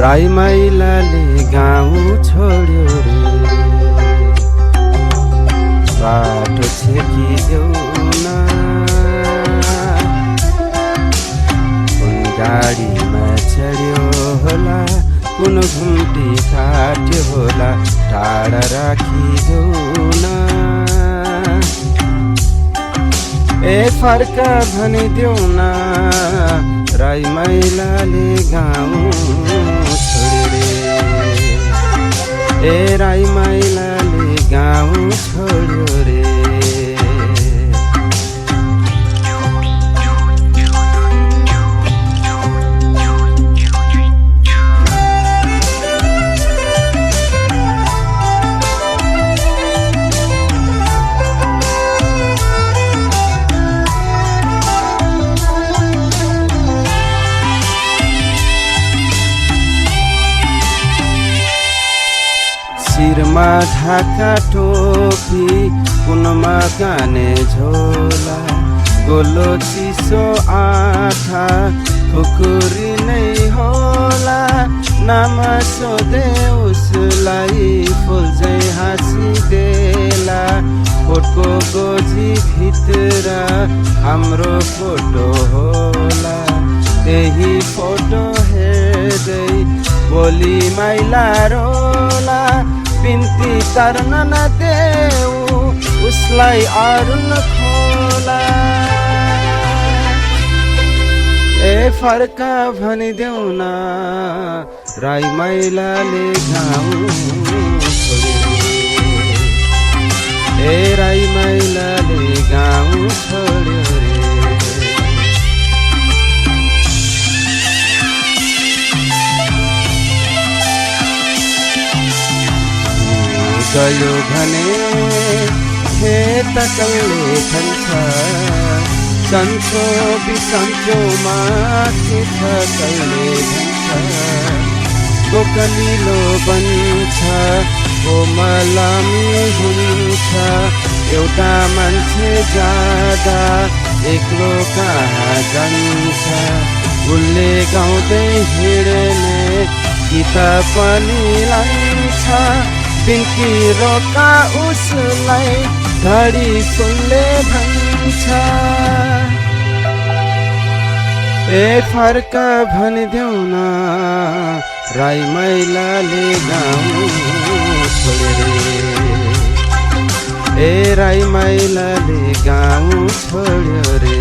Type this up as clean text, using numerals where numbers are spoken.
राई माइलाले गाउँ छोड्यो रे बाटो छेकिदेऊ न कुन गाडीमा चढ्यो होला कुन घुम्टी काट्यो होला टाढा राखिदेऊ न ए फर्क भनिदेऊ न राई माइलाले गाउँ छोड्यो रे ए राई माइलाले गाउँ छोड्यो रे शिरमा ढाका टोपी कुनमा काने झोला गोलो चिसो आँखा खुकुरी नै होला नाम सोधे उसलाई फुल्झै हाँसिदेला फोटो गोजी भित्र हाम्रो फोटो होला त्यही फोटो हेर्दै बोली माइला रोला बिन्ती गर्न नदेऊ उसलाई अरुण खोला ए फर्क भनिदेऊ न राई माइलाले गाउँ छोड्यो ए राई माइलाले गाउँ छोड्यो रे गयो भने खेत कल्ले खन्छ सन्चो बिसन्चो माथि छ कल्ले भन्छ कोकलिलो बन्छ कोमलमी हुन्छ एउटा मान्छे जाँदा एक्लो कहाँ जान्छ उसले गाउँदै हिँड्ने गीत पनि लान्छ बिन्ती रोका उसलाई घडी सुनले भन्छ ए फर्क भनिदेऊ न राई माइलाले गाउँ छोड्यो रे ए राई माइलाले गाउँ छोड्यो रे